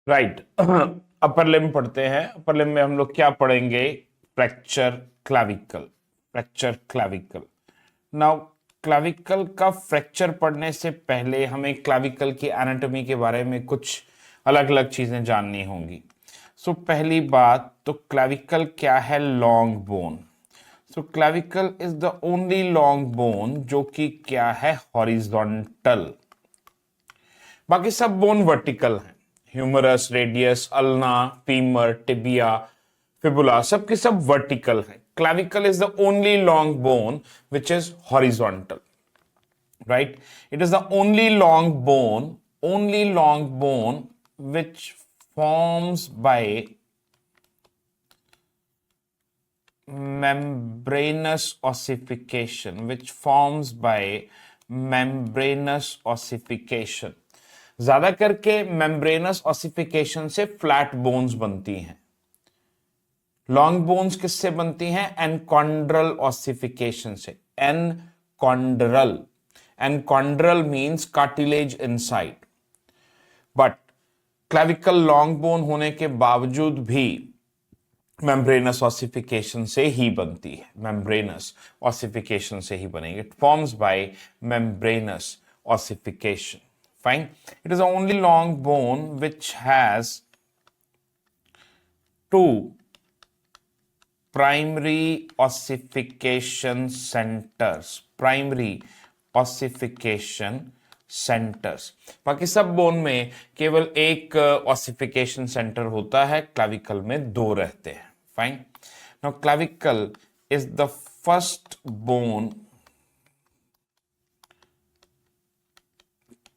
Right. Upper limb पढ़ते हैं। Upper limb में हम लोग क्या पढ़ेंगे? Fracture clavicle. Fracture clavicle. Now clavicle का फ्रैक्चर पढ़ने से पहले हमें क्लाविकल की एनाटॉमी के बारे में कुछ अलग अलग चीजें जाननी होंगी। सो पहली बात तो क्लाविकल क्या है? Long bone. So clavicle is the only long bone जो कि क्या है? हॉरिजॉन्टल। बाकी सब बोन वर्टिकल हैं। Humerus, radius, ulna, femur, tibia, fibula, सब के सब वर्टिकल हैं। Clavicle is the only long bone which is horizontal, right? It is the only long bone which forms by membranous ossification, ज्यादा करके membranes ossification से flat bones बनती हैं। Long bones किससे बनती हैं? एनकॉन्ड्रल ऑसिफिकेशन से। Endochondral. Endochondral means cartilage inside. But clavicle long bone होने के बावजूद भी मेम्ब्रेनस ऑसिफिकेशन से ही बनती है। मेम्ब्रेनस ऑसिफिकेशन से ही बनेगी। It forms by membranous ossification. Fine. It is the only long bone which has two primary ossification centers. Primary ossification centers. बाकी सब बोन में केवल एक ऑसिफिकेशन सेंटर होता है, क्लाविकल में दो रहते हैं। Fine. Now clavicle is the first bone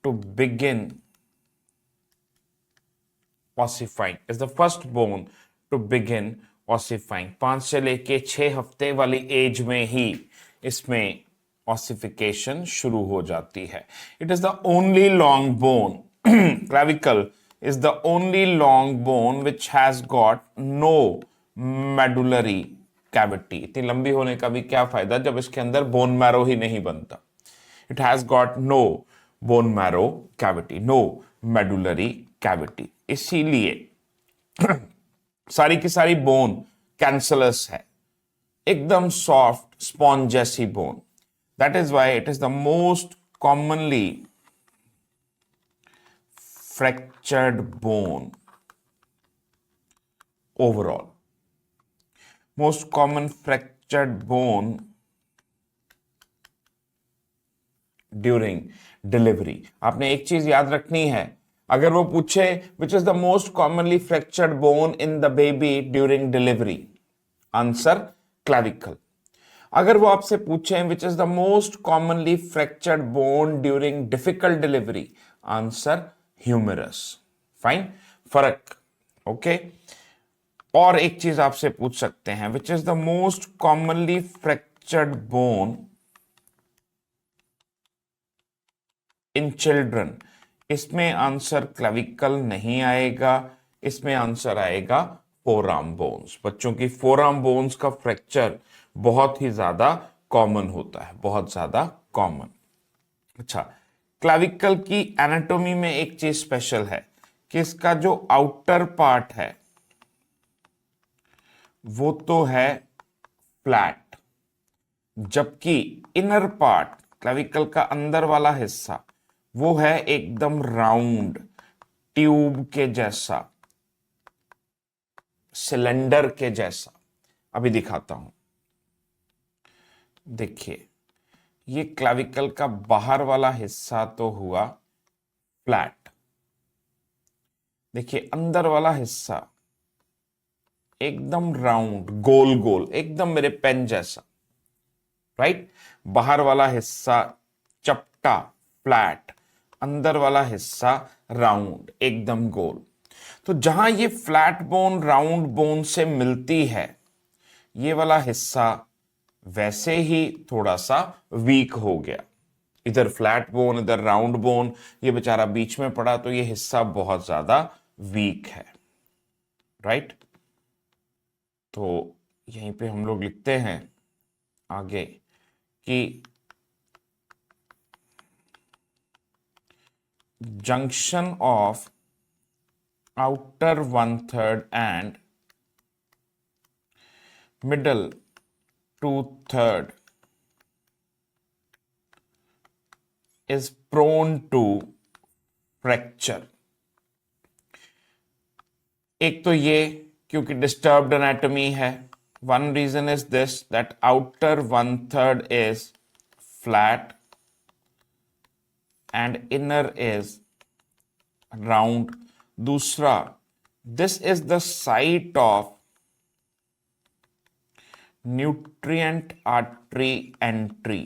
to begin ossifying, is the first bone to begin ossifying। 5 से लेके 6 हफ्ते वाली एज में ही इसमें ossification शुरू हो जाती है। It is the only long bone, clavicle is the only long bone which has got no medullary cavity। इतनी लंबी होने का भी क्या फायदा जब इसके अंदर बोन मैरो ही नहीं बनता। It has got no bone marrow cavity, no medullary cavity। इसीलिए सारी की सारी बोन कैंसलस है, एकदम सॉफ्ट स्पॉन्ज जैसी bone. That is why it is the most commonly fractured bone overall. Most common fractured bone during delivery. आपने एक चीज याद रखनी है, अगर वो पूछे which is the most commonly fractured bone in the baby during delivery, answer clavicle. अगर वो आपसे पूछे which is the most commonly fractured bone during difficult delivery, answer humerus. Fine, फर्क। ओके। और एक चीज आपसे पूछ सकते हैं, विच is the most commonly fractured bone in children. इसमें आंसर क्लाविकल नहीं आएगा, इसमें आंसर आएगा फोरआर्म बोन्स। बच्चों की फोरआर्म बोन्स का फ्रैक्चर बहुत ही ज्यादा कॉमन होता है, बहुत ज्यादा कॉमन। अच्छा, क्लाविकल की एनाटॉमी में एक चीज स्पेशल है कि इसका जो आउटर पार्ट है वो तो है फ्लैट, जबकि इनर पार्ट, क्लाविकल का अंदर वाला हिस्सा, वो है एकदम राउंड, ट्यूब के जैसा, सिलेंडर के जैसा। अभी दिखाता हूं, देखिए ये क्लाविकल का बाहर वाला हिस्सा तो हुआ फ्लैट, देखिए अंदर वाला हिस्सा एकदम राउंड, गोल गोल, एकदम मेरे पेन जैसा। राइट। बाहर वाला हिस्सा चपटा फ्लैट, अंदर वाला हिस्सा राउंड एकदम गोल। तो जहां ये फ्लैट बोन राउंड बोन से मिलती है, ये वाला हिस्सा वैसे ही थोड़ा सा वीक हो गया। इधर फ्लैट बोन, इधर राउंड बोन, ये बेचारा बीच में पड़ा, तो ये हिस्सा बहुत ज्यादा वीक है। राइट। तो यहीं पे हम लोग लिखते हैं आगे कि junction of outer 1/3 and middle 2/3 is prone to fracture। एक तो ये क्योंकि डिस्टर्ब्ड एनाटॉमी है, one reason is this that outer 1/3 is flat and inner is round. दूसरा, this is the site of nutrient artery entry.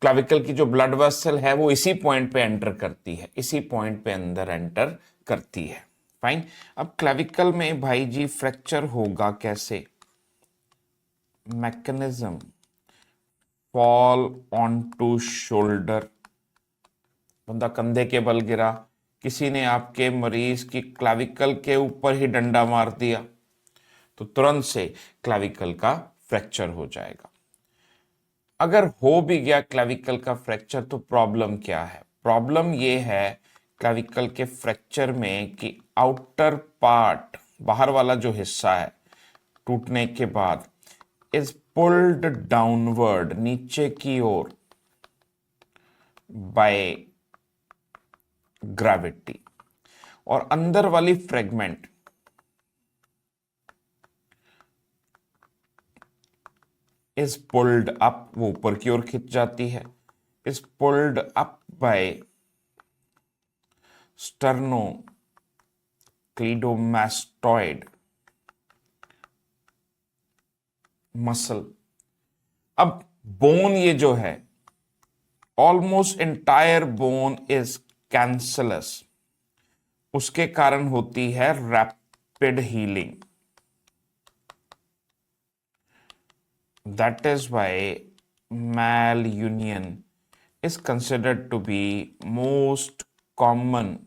Clavicle की जो blood vessel है वो इसी पॉइंट पे एंटर करती है, इसी पॉइंट पे अंदर एंटर करती है। फाइन। अब क्लाविकल में भाई जी फ्रैक्चर होगा कैसे? Mechanism, fall on to shoulder. बंदा कंधे के बल गिरा, किसी ने आपके मरीज की क्लाविकल के ऊपर ही डंडा मार दिया तो तुरंत से क्लाविकल का फ्रैक्चर हो जाएगा। अगर हो भी गया क्लाविकल का फ्रैक्चर तो प्रॉब्लम क्या है? प्रॉब्लम ये है क्लाविकल के फ्रैक्चर में कि आउटर पार्ट, बाहर वाला जो हिस्सा है टूटने के बाद, इज पुल्ड डाउनवर्ड, नीचे की ओर, बाय ग्रेविटी, और अंदर वाली फ्रेगमेंट इज पुल्ड अप, वो ऊपर की ओर खिंच जाती है, is pulled up by sternocleidomastoid muscle. अब बोन ये जो है, almost entire bone is cancellous, उसके कारण होती है rapid healing. That is why malunion is considered to be most common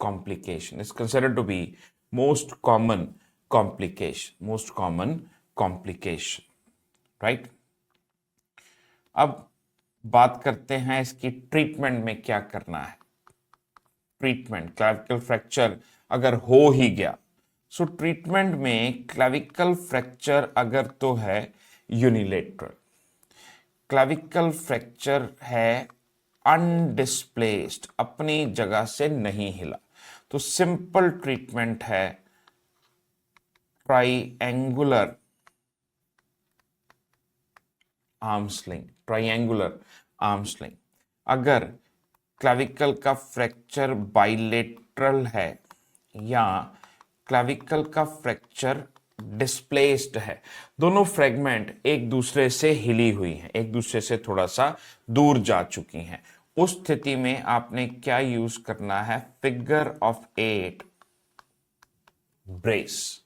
complication. Is considered to be most common complication. Most common complication. Right? अब बात करते हैं इसकी ट्रीटमेंट में क्या करना है। ट्रीटमेंट, क्लाविकल फ्रैक्चर अगर हो ही गया, सो ट्रीटमेंट में क्लाविकल फ्रैक्चर अगर तो है यूनिलेटरल, क्लाविकल फ्रैक्चर है अनडिस्प्लेस्ड, अपनी जगह से नहीं हिला, तो सिंपल ट्रीटमेंट है triangular arm sling. Triangular arm sling. अगर क्लाविकल का फ्रैक्चर बाइलेटरल है या क्लाविकल का फ्रैक्चर डिस्प्लेस्ड है, दोनों फ्रेगमेंट एक दूसरे से हिली हुई हैं, एक दूसरे से थोड़ा सा दूर जा चुकी हैं, उस स्थिति में आपने क्या यूज करना है? Figure of 8 brace.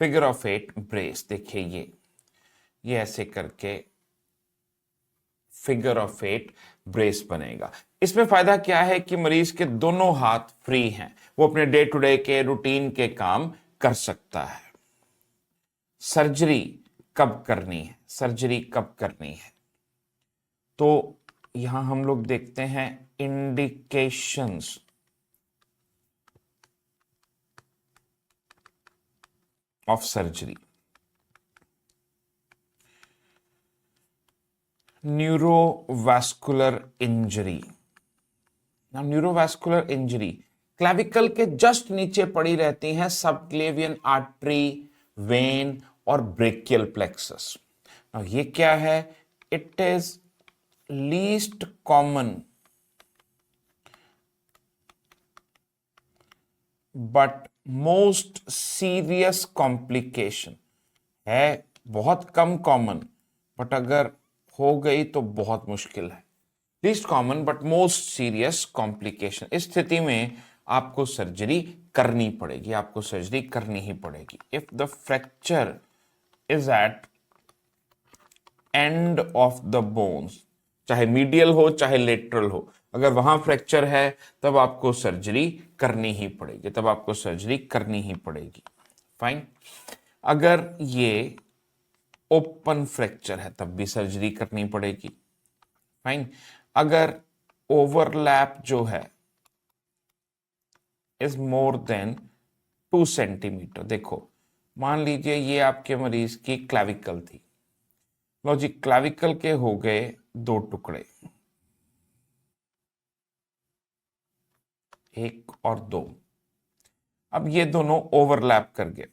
Figure of 8 brace, देखिए ये ऐसे करके फिगर ऑफ 8 ब्रेस बनेगा। इसमें फायदा क्या है कि मरीज के दोनों हाथ फ्री हैं, वो अपने डे टू डे के रूटीन के काम कर सकता है। सर्जरी कब करनी है? सर्जरी कब करनी है? तो यहां हम लोग देखते हैं indications. Of surgery. Neurovascular injury. Neurovascular injury clavicle के जस्ट नीचे पड़ी रहती हैं, सबक्लेवियन आर्टरी, वेन और ब्रेकियल प्लेक्सस। ये क्या है? It is least common but most serious complication है, बहुत कम कॉमन, बट अगर हो गई तो बहुत मुश्किल है। Least common but most serious complication. इस स्थिति में आपको सर्जरी करनी पड़ेगी, आपको सर्जरी करनी ही पड़ेगी। If the fracture is at end of the bones, चाहे मीडियल हो चाहे लेटरल हो, अगर वहां फ्रैक्चर है तब आपको सर्जरी करनी ही पड़ेगी, तब आपको सर्जरी करनी ही पड़ेगी। फाइन। अगर ये ओपन फ्रैक्चर है तब भी सर्जरी करनी पड़ेगी। फाइन। अगर ओवरलैप जो है इज मोर देन 2 सेंटीमीटर। देखो मान लीजिए ये आपके मरीज की क्लैविकल थी। लो जी, क्लैविकल के हो गए 2 टुकड़े, 1 और 2। अब ये दोनों ओवरलैप कर गए,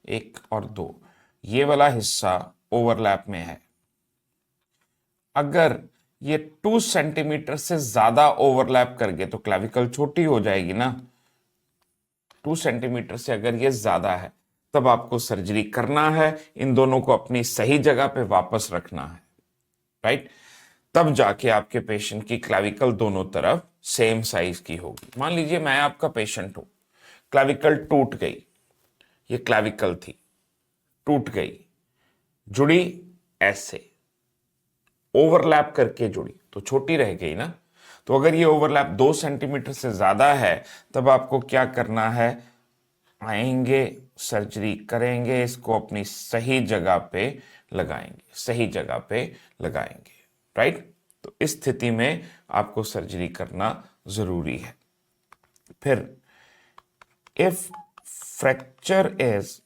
एक और 2, ये वाला हिस्सा ओवरलैप में है। अगर ये 2 सेंटीमीटर से ज्यादा ओवरलैप कर गए तो क्लैविकल छोटी हो जाएगी ना। 2 सेंटीमीटर से अगर ये ज्यादा है तब आपको सर्जरी करना है, इन दोनों को अपनी सही जगह पे वापस रखना है, राइट। तब जाके आपके पेशेंट की क्लैविकल दोनों तरफ सेम साइज की होगी। मान लीजिए मैं आपका पेशेंट हूं, क्लैविकल टूट गई, ये क्लैविकल थी, टूट गई, जुड़ी ऐसे, ओवरलैप करके जुड़ी तो छोटी रह गई ना। तो अगर ये ओवरलैप 2 सेंटीमीटर से ज्यादा है तब आपको क्या करना है, आएंगे, सर्जरी करेंगे, इसको अपनी सही जगह पे लगाएंगे, सही जगह पे लगाएंगे, राइट। तो इस स्थिति में आपको सर्जरी करना जरूरी है। फिर if fracture is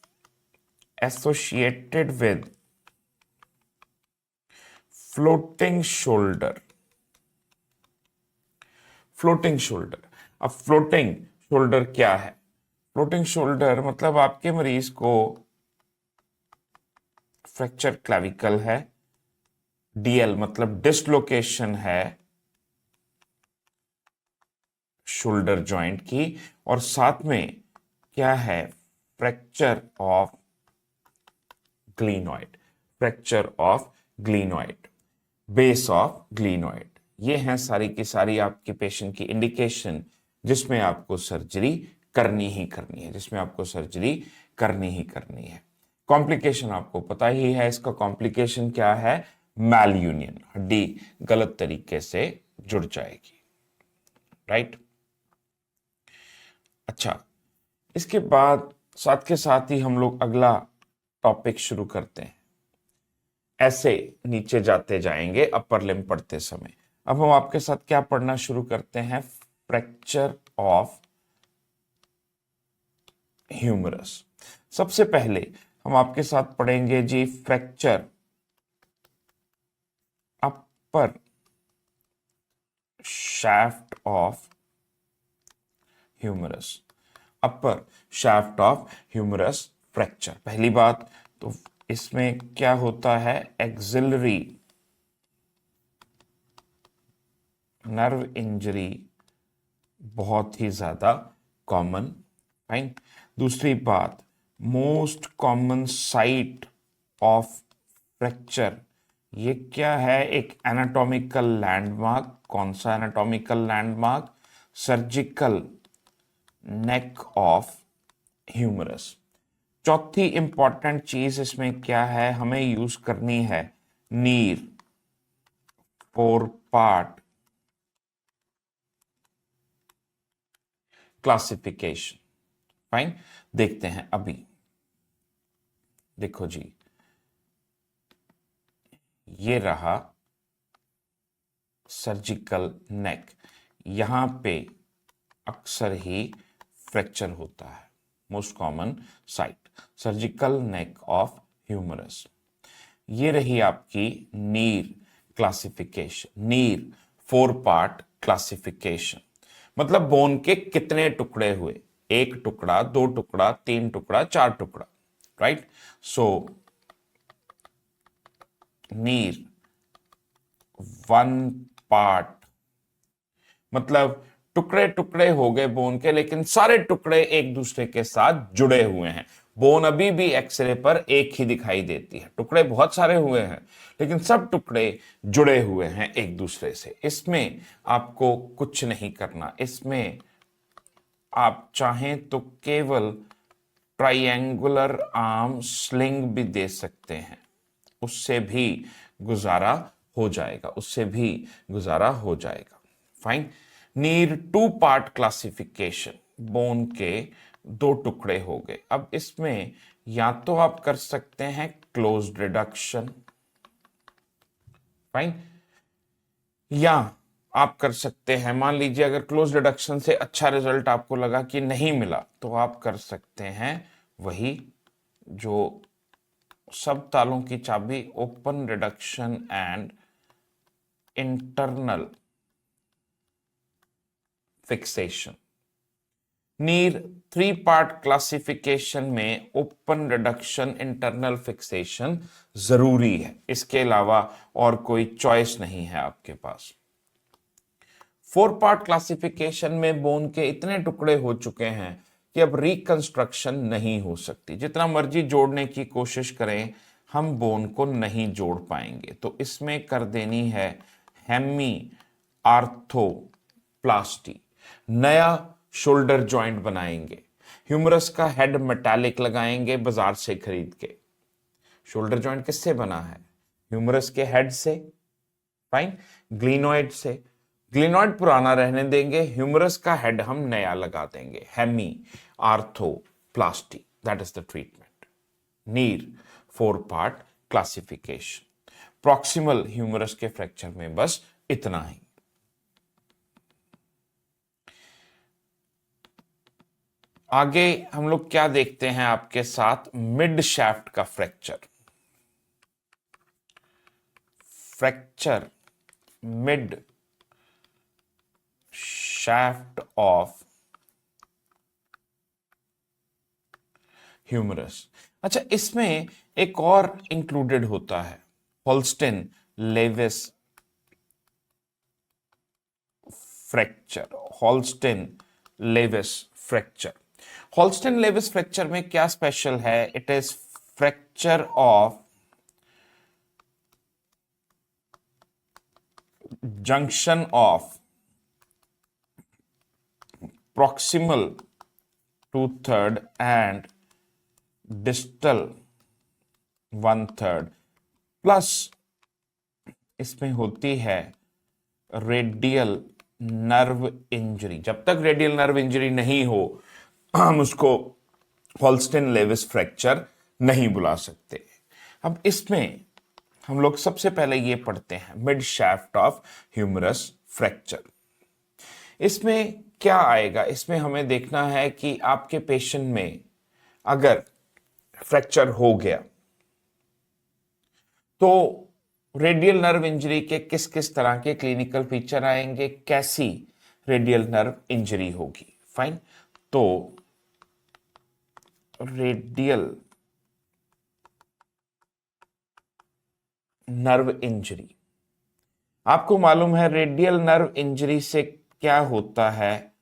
associated with floating shoulder, floating shoulder. अब फ्लोटिंग शोल्डर क्या है? फ्लोटिंग शोल्डर मतलब आपके मरीज को फ्रैक्चर क्लैविकल है, डीएल मतलब डिसलोकेशन है शोल्डर जॉइंट की, और साथ में क्या है, fracture of glenoid, fracture of glenoid, base of glenoid. ये हैं सारी की सारी आपके पेशेंट की इंडिकेशन जिसमें आपको सर्जरी करनी ही करनी है, जिसमें आपको सर्जरी करनी ही करनी है। कॉम्प्लिकेशन आपको पता ही है, इसका कॉम्प्लिकेशन क्या है, मैल यूनियन, हड्डी गलत तरीके से जुड़ जाएगी, राइट। अच्छा, इसके बाद साथ के साथ ही हम लोग अगला टॉपिक शुरू करते हैं। ऐसे नीचे जाते जाएंगे अपर लिम्ब पढ़ते समय। अब हम आपके साथ क्या पढ़ना शुरू करते हैं, फ्रैक्चर ऑफ ह्यूमरस। सबसे पहले हम आपके साथ पढ़ेंगे जी fracture upper shaft of humerus, upper shaft of humerus fracture. पहली बात तो इसमें क्या होता है, एक्सिलरी नर्व इंजरी बहुत ही ज्यादा कॉमन, फाइन। दूसरी बात, most common site of fracture, ये क्या है, एक एनाटॉमिकल लैंडमार्क। कौन सा anatomical landmark, surgical neck of humerus. चौथी इंपॉर्टेंट चीज इसमें क्या है, हमें यूज करनी है, नीर 4 पार्ट क्लासिफिकेशन, फाइन। देखते हैं अभी, देखो जी, ये रहा सर्जिकल नेक, यहां पे अक्सर ही फ्रैक्चर होता है, most common site surgical neck of humerus. ये रही आपकी नीर क्लासिफिकेशन, नीर 4 पार्ट क्लासिफिकेशन, मतलब बोन के कितने टुकड़े हुए, 1 टुकड़ा, 2 टुकड़ा, 3 टुकड़ा, 4 टुकड़ा, राइट। सो नीर 1 पार्ट मतलब टुकड़े टुकड़े हो गए बोन के, लेकिन सारे टुकड़े एक दूसरे के साथ जुड़े हुए हैं। बोन अभी भी एक्सरे पर एक ही दिखाई देती है, टुकड़े बहुत सारे हुए हैं लेकिन सब टुकड़े जुड़े हुए हैं एक दूसरे से। इसमें आपको कुछ नहीं करना, इसमें आप चाहें तो केवल ट्रायंगुलर आर्म स्लिंग भी दे सकते हैं, उससे भी गुजारा हो जाएगा, उससे भी गुजारा हो जाएगा, फाइन। नीर 2 पार्ट क्लासिफिकेशन, बोन के 2 टुकड़े हो गए। अब इसमें या तो आप कर सकते हैं क्लोज्ड रिडक्शन, फाइन। या आप कर सकते हैं, मान लीजिए अगर क्लोज डिडक्शन से अच्छा रिजल्ट आपको लगा कि नहीं मिला, तो आप कर सकते हैं वही जो सब तालों की चाबी, open reduction and internal fixation. नीर 3 पार्ट क्लासिफिकेशन में ओपन रिडक्शन इंटरनल फिक्सेशन जरूरी है, इसके अलावा और कोई चॉइस नहीं है आपके पास। 4 पार्ट क्लासिफिकेशन में बोन के इतने टुकड़े हो चुके हैं कि अब रिकंस्ट्रक्शन नहीं हो सकती, जितना मर्जी जोड़ने की कोशिश करें हम बोन को नहीं जोड़ पाएंगे, तो इसमें कर देनी है हेमी आर्थोप्लास्टी। नया शोल्डर जॉइंट बनाएंगे, ह्यूमरस का हेड मेटालिक लगाएंगे बाजार से खरीद के। शोल्डर जॉइंट किससे बना है? ह्यूमरस के हेड से, फाइन, ग्लिनोइड से। ग्लिनोइड पुराना रहने देंगे, ह्यूमरस का हेड हम नया लगा देंगे, hemi arthroplasty, that is the treatment. Neer 4 part classification. Proximal humerus के फ्रैक्चर में बस इतना ही। आगे हम लोग क्या देखते हैं आपके साथ, मिड शैफ्ट का fracture. Fracture mid shaft of humerus. अच्छा, इसमें एक और इंक्लूडेड होता है, Holstein Lewis fracture. Holstein Lewis fracture. Holstein Lewis fracture में क्या स्पेशल है? It is fracture of junction of proximal 2/3 and distal 1/3, plus इसमें होती है रेडियल नर्व इंजरी। जब तक रेडियल नर्व इंजरी नहीं हो हम उसको होल्स्टिन लेविस फ्रैक्चर नहीं बुला सकते। अब इसमें हम लोग सबसे पहले ये पढ़ते हैं mid shaft of humerus fracture. इसमें क्या आएगा? इसमें हमें देखना है कि आपके पेशेंट में अगर फ्रैक्चर हो गया तो रेडियल नर्व इंजरी के किस किस तरह के क्लिनिकल फीचर आएंगे, कैसी रेडियल नर्व इंजरी होगी। फाइन, तो रेडियल नर्व इंजरी, आपको मालूम है रेडियल नर्व इंजरी से क्या होता है?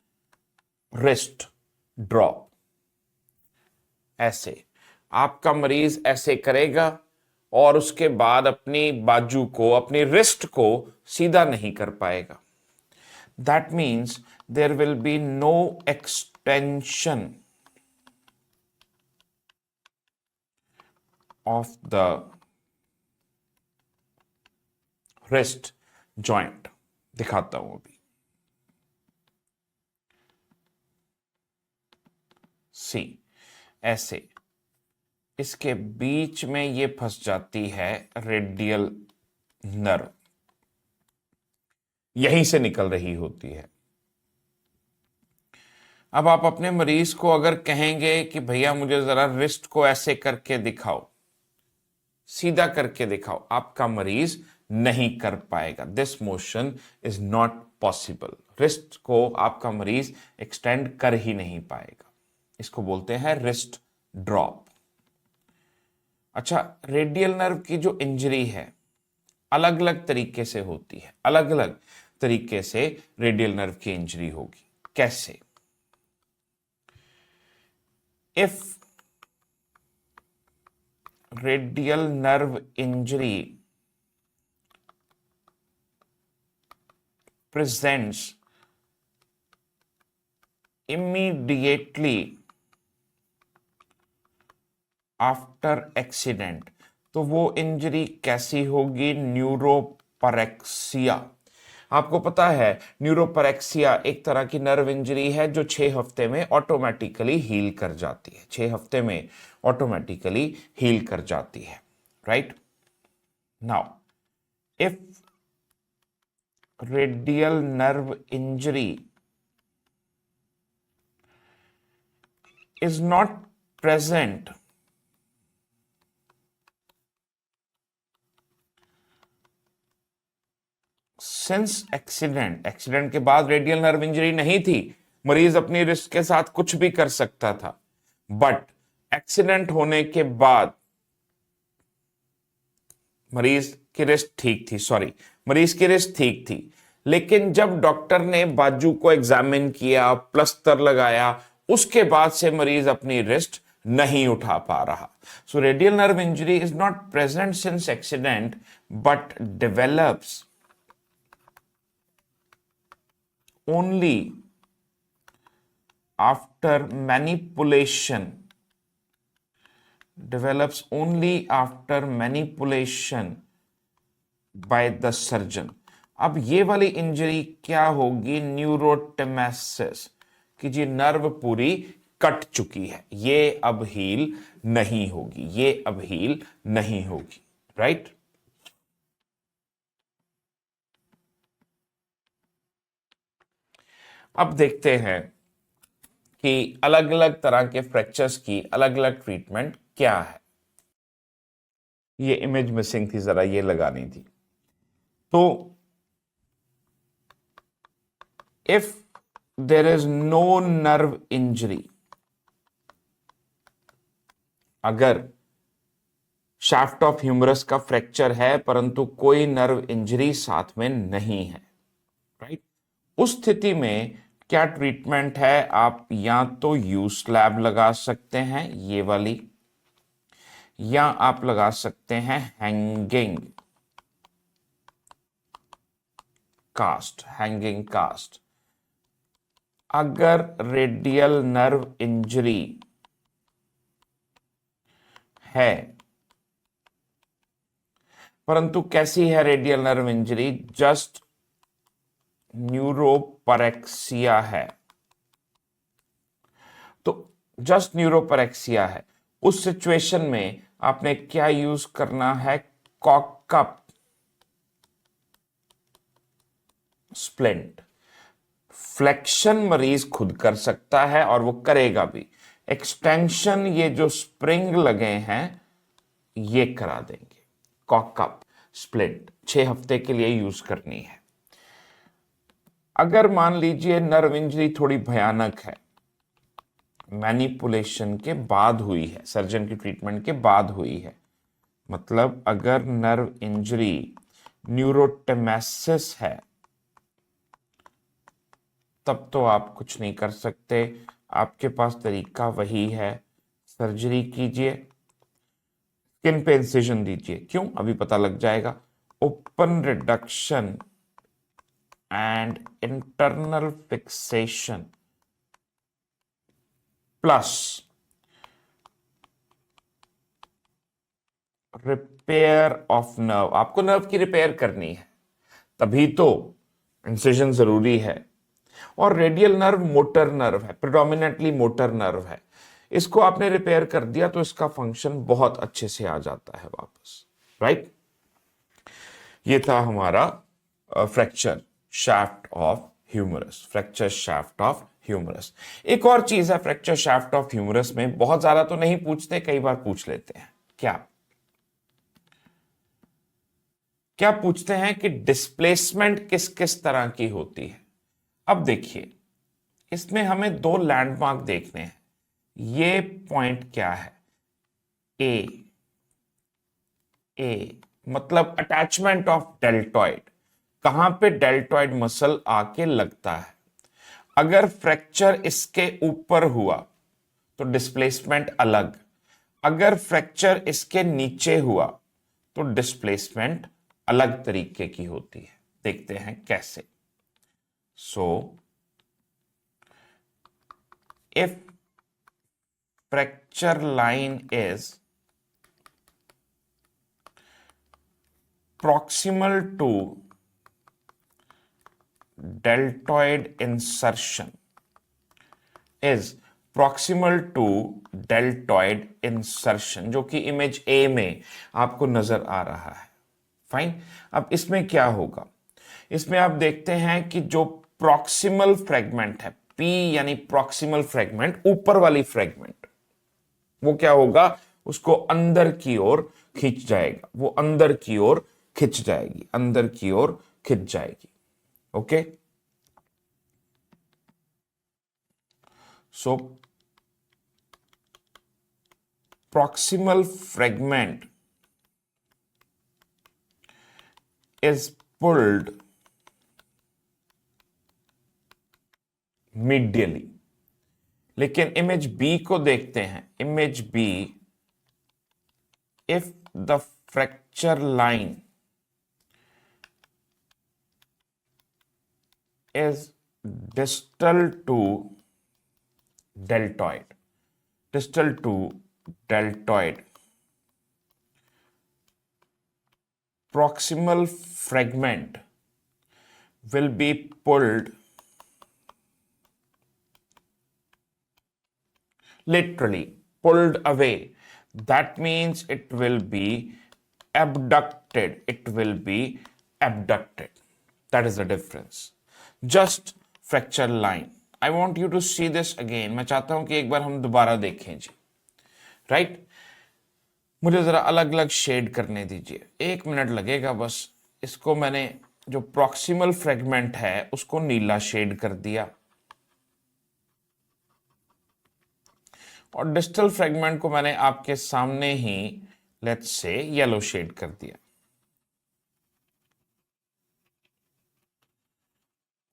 Wrist drop. ऐसे आपका मरीज ऐसे करेगा और उसके बाद अपनी बाजू को, अपनी रिस्ट को सीधा नहीं कर पाएगा। That means there will be no extension of the wrist joint. दिखाता हूं अभी। सी, ऐसे इसके बीच में ये फंस जाती है रेडियल नर्व, यहीं से निकल रही होती है। अब आप अपने मरीज को अगर कहेंगे कि भैया मुझे जरा रिस्ट को ऐसे करके दिखाओ, सीधा करके दिखाओ, आपका मरीज नहीं कर पाएगा। This motion is not possible. Wrist को आपका मरीज एक्सटेंड कर ही नहीं पाएगा। इसको बोलते हैं रिस्ट ड्रॉप। अच्छा, रेडियल नर्व की जो इंजरी है अलग अलग तरीके से होती है, अलग अलग तरीके से रेडियल नर्व की इंजरी होगी। कैसे? If radial nerve injury presents immediately after accident, तो वो इंजरी कैसी होगी? न्यूरोपरेक्सिया। आपको पता है न्यूरोपरेक्सिया एक तरह की नर्व इंजरी है जो 6 हफ्ते में ऑटोमेटिकली हील कर जाती है। 6 हफ्ते में ऑटोमेटिकली हील कर जाती है, right? Now if radial nerve injury is not present since accident के बाद रेडियल नर्व इंजरी नहीं थी, मरीज अपनी रिस्क के साथ कुछ भी कर सकता था, बट एक्सीडेंट होने के बाद मरीज की रिस्ट ठीक थी, लेकिन जब डॉक्टर ने बाजू को एग्जामिन किया, प्लास्टर लगाया, उसके बाद से मरीज अपनी रिस्ट नहीं उठा पा रहा। So radial nerve injury is not present since accident but develops only after manipulation by the surgeon। अब ये वाली इंजरी क्या होगी? न्यूरोटेमेसिस, कि जी नर्व पूरी कट चुकी है, ये अब हील नहीं होगी, राइट? अब देखते हैं कि अलग अलग तरह के फ्रैक्चर्स की अलग अलग ट्रीटमेंट क्या है। ये इमेज मिसिंग थी, जरा ये लगानी थी। तो if there is no nerve injury, अगर शाफ्ट ऑफ ह्यूमरस का फ्रैक्चर है परंतु कोई नर्व इंजरी साथ में नहीं है, राइट? उस स्थिति में क्या ट्रीटमेंट है? आप या तो यू स्लैब लगा सकते हैं, ये वाली, या आप लगा सकते हैं हैंगिंग कास्ट। अगर रेडियल नर्व इंजरी है, परंतु कैसी है रेडियल नर्व इंजरी? जस्ट न्यूरोपरेक्सिया है, तो जस्ट न्यूरोपरेक्सिया है, उस सिचुएशन में आपने क्या यूज करना है? कॉकअप स्प्लिंट। फ्लेक्शन मरीज खुद कर सकता है और वो करेगा भी, एक्सटेंशन ये जो स्प्रिंग लगे हैं ये करा देंगे। कॉकअप स्प्लिंट 6 हफ्ते के लिए यूज करनी है। अगर मान लीजिए नर्व इंजरी थोड़ी भयानक है, मैनिपुलेशन के बाद हुई है, सर्जन की ट्रीटमेंट के बाद हुई है, मतलब अगर नर्व इंजरी न्यूरोटेमेसिस है, तब तो आप कुछ नहीं कर सकते। आपके पास तरीका वही है, सर्जरी कीजिए, स्किन पे इंसिजन दीजिए। क्यों? अभी पता लग जाएगा। Open reduction and internal fixation plus repair of nerve. आपको नर्व की रिपेयर करनी है, तभी तो इंसिजन जरूरी है। और रेडियल नर्व मोटर नर्व है, प्रेडोमिनेंटली मोटर नर्व है, इसको आपने रिपेयर कर दिया तो इसका फंक्शन बहुत अच्छे से आ जाता है वापस, राइट? ये था हमारा फ्रैक्चर शाफ्ट ऑफ ह्यूमरस। एक और चीज है फ्रैक्चर शाफ्ट ऑफ ह्यूमरस में, बहुत ज्यादा तो नहीं पूछते, कई बार पूछ लेते हैं। क्या पूछते हैं कि डिस्प्लेसमेंट किस किस तरह की होती है। अब देखिए, इसमें हमें 2 लैंडमार्क देखने हैं। ये पॉइंट क्या है? ए मतलब अटैचमेंट ऑफ डेल्टॉइड, कहां पे डेल्टॉइड मसल आके लगता है। अगर फ्रैक्चर इसके ऊपर हुआ तो डिस्प्लेसमेंट अलग, अगर फ्रैक्चर इसके नीचे हुआ तो डिस्प्लेसमेंट अलग तरीके की होती है। देखते हैं कैसे। So if fracture line is proximal to deltoid insertion जो कि इमेज ए में आपको नजर आ रहा है। फाइन। अब इसमें क्या होगा? इसमें आप देखते हैं कि जो प्रॉक्सिमल फ्रेगमेंट है, पी यानी प्रॉक्सिमल फ्रेगमेंट, ऊपर वाली फ्रेगमेंट, वो क्या होगा, उसको अंदर की ओर खींच जाएगा, वो अंदर की ओर खिंच जाएगी, अंदर की ओर खिंच जाएगी। Okay, so proximal fragment is pulled medially। लेकिन इमेज बी को देखते हैं, image B, if the fracture line is distal to deltoid, distal to deltoid, proximal fragment will be pulled literally, pulled away. That means it will be abducted, it will be abducted. That is the difference. Just fracture line. I want you to see this again. मैं चाहता हूं कि एक बार हम दोबारा देखें जी, right? मुझे जरा अलग अलग शेड करने दीजिए, 1 मिनट लगेगा बस। इसको मैंने जो प्रॉक्सिमल फ्रेगमेंट है उसको नीला शेड कर दिया, और डिस्टल फ्रेगमेंट को मैंने आपके सामने ही लेट्स से येलो शेड कर दिया।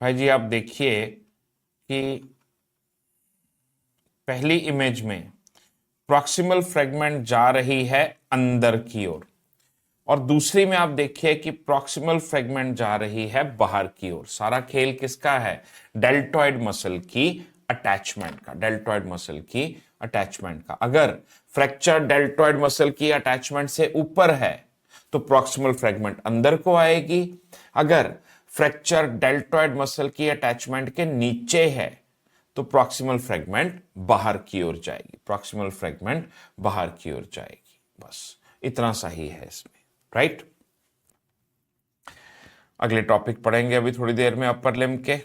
भाई जी आप देखिए कि पहली इमेज में प्रॉक्सिमल फ्रेगमेंट जा रही है अंदर की ओर, और दूसरी में आप देखिए कि प्रॉक्सिमल फ्रेगमेंट जा रही है बाहर की ओर। सारा खेल किसका है? डेल्टॉइड मसल की अटैचमेंट का, डेल्टॉइड मसल की अटैचमेंट का। अगर फ्रैक्चर डेल्टॉइड मसल की अटैचमेंट से ऊपर है तो प्रॉक्सिमल फ्रेगमेंट अंदर को आएगी, अगर फ्रैक्चर डेल्टॉइड मसल की अटैचमेंट के नीचे है तो प्रॉक्सिमल फ्रेगमेंट बाहर की ओर जाएगी, प्रॉक्सिमल फ्रेगमेंट बाहर की ओर जाएगी। बस इतना सही है इसमें, राइट? अगले टॉपिक पढ़ेंगे अभी थोड़ी देर में अपर लिम्ब के।